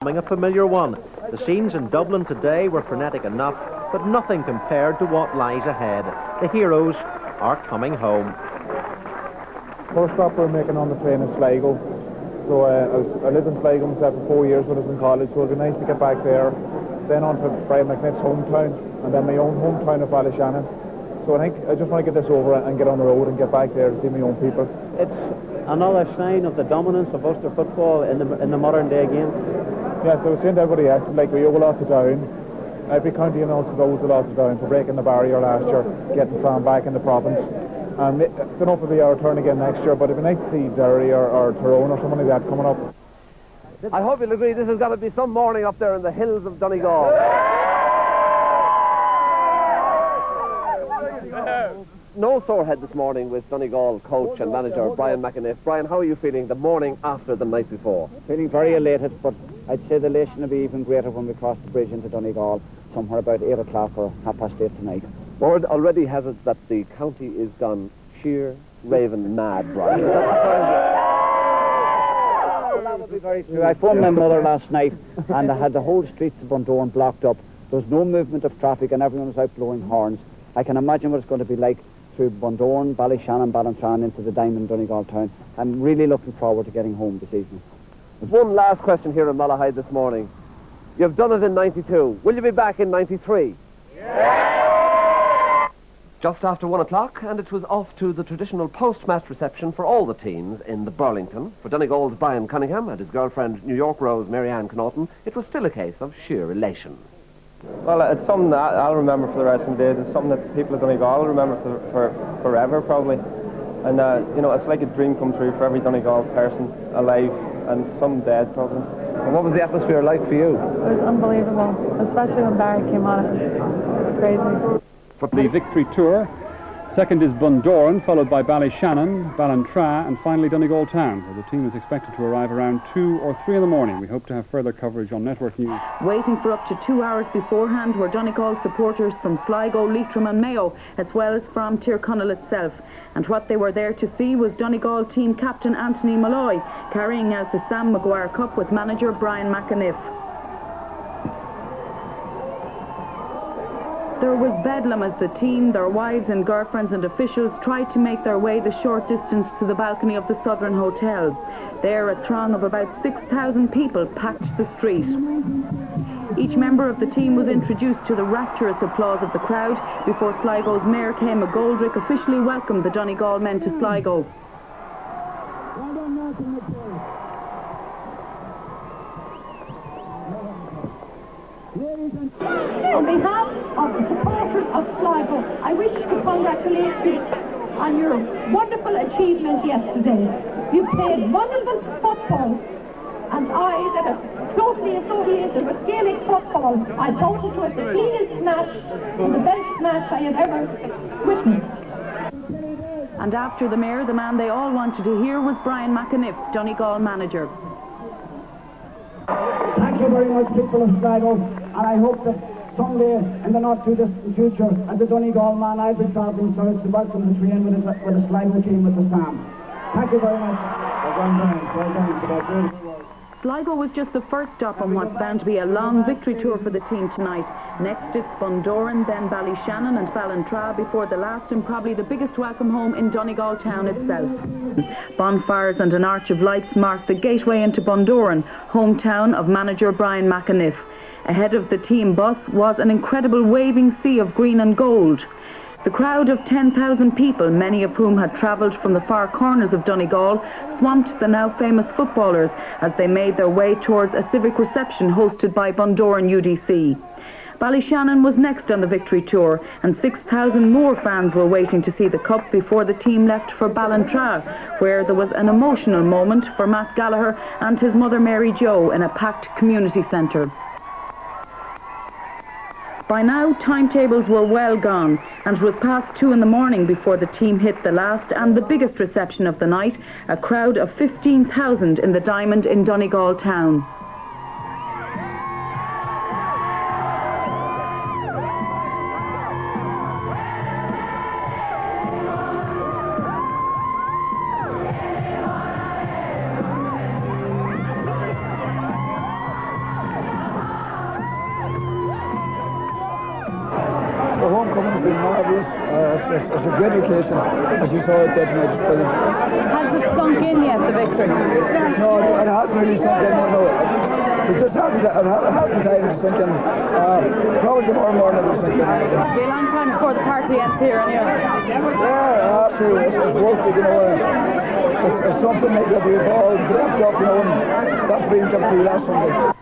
A familiar one. The scenes in Dublin today were frenetic enough, but nothing compared to what lies ahead. The heroes are coming home. First stop we're making on the train is Sligo. So I lived in Sligo myself for 4 years when I was in college, so it'd be nice to get back there. Then on to Brian McNiff's hometown, and then my own hometown of Ballyshannon. So I think I just want to get this over and get on the road and get back there to see my own people. It's another sign of the dominance of Ulster football in the modern day game. Yeah, so saying to everybody else, like we owe a lot to Down. Every county in Ulster owes a lot to Down for breaking the barrier last year, getting Sam back in the province. And I don't know if it'll be our turn again next year, but it'd be nice to see Derry or Tyrone or somebody like that coming up. I hope you'll agree this has got to be some morning up there in the hills of Donegal. No sore head this morning with Donegal coach and manager Brian McNiff. Brian, how are you feeling the morning after the night before? Feeling very elated, but I'd say the elation will be even greater when we cross the bridge into Donegal, somewhere about 8 o'clock or 8:30 tonight. Word already has it that the county is gone sheer raving mad, Brian. That would be very true. I phoned my mother last night and I had the whole streets of Bundoran blocked up. There was no movement of traffic and everyone was out blowing horns. I can imagine what it's going to be like through Bundoran, Ballyshannon, Ballintrae into the Diamond Donegal town. I'm really looking forward to getting home this evening. There's one last question here in Malahide this morning. You've done it in 92. Will you be back in 93? Yeah! Just after 1 o'clock, and it was off to the traditional post-match reception for all the teams in the Burlington. For Donegal's Brian Cunningham and his girlfriend New York Rose Marianne Connaughton, it was still a case of sheer elation. Well, it's something that I'll remember for the rest of the days. It's something that the people of Donegal will remember for forever, probably. And, you know, it's like a dream come true for every Donegal person alive and some dead, probably. And what was the atmosphere like for you? It was unbelievable, especially when Barry came on. It was crazy. For the victory tour, second is Bundoran, followed by Ballyshannon, Ballintrae, and finally Donegal Town, where the team is expected to arrive around 2 or 3 in the morning. We hope to have further coverage on Network News. Waiting for up to 2 hours beforehand were Donegal supporters from Sligo, Leitrim and Mayo, as well as from Tyrconnell itself. And what they were there to see was Donegal team captain Anthony Malloy carrying out the Sam Maguire Cup with manager Brian McNiff. There was bedlam as the team, their wives and girlfriends and officials tried to make their way the short distance to the balcony of the Southern Hotel. There, a throng of about 6,000 people packed the street. Each member of the team was introduced to the rapturous applause of the crowd before Sligo's mayor, Kay McGoldrick, officially welcomed the Donegal men to Sligo. On behalf of the supporters of Sligo, I wish to congratulate you on your wonderful achievement yesterday. You played wonderful football, and I, that am closely associated with Gaelic football, I thought it was the cleanest match and the best match I have ever witnessed. And after the mayor, the man they all wanted to hear was Brian McNiff, Donegal manager. Thank you very much, people of Sligo, and I hope that someday in the not too distant future, as a Donegal man, I'll be travelling south to welcome the train with a Sligo team with the Sam. Thank you very much. Well done. Sligo was just the first stop on what's bound to be a long victory tour for the team tonight. Next it's Bundoran, then Ballyshannon and Ballintrae before the last and probably the biggest welcome home in Donegal town itself. Bonfires and an arch of lights marked the gateway into Bundoran, hometown of manager Brian McNiff. Ahead of the team bus was an incredible waving sea of green and gold. The crowd of 10,000 people, many of whom had travelled from the far corners of Donegal, swamped the now famous footballers as they made their way towards a civic reception hosted by Bundoran UDC. Ballyshannon was next on the victory tour, and 6,000 more fans were waiting to see the cup before the team left for Ballintrae, where there was an emotional moment for Matt Gallagher and his mother Mary Jo in a packed community centre. By now, timetables were well gone, and it was past 2 in the morning before the team hit the last and the biggest reception of the night, a crowd of 15,000 in the Diamond in Donegal town. The homecoming has been marvellous. It's a great occasion, as you saw it that night. Has it sunk in yet, the victory? No, it hasn't really sunk in. No, it just hasn't the time to sink in. Probably tomorrow morning it will sink in. It'll be a long time before the party ends here, anyway. Yeah, absolutely. It's worth it, you know. It's something like that we've all built up, you know, and that's been complete last Sunday.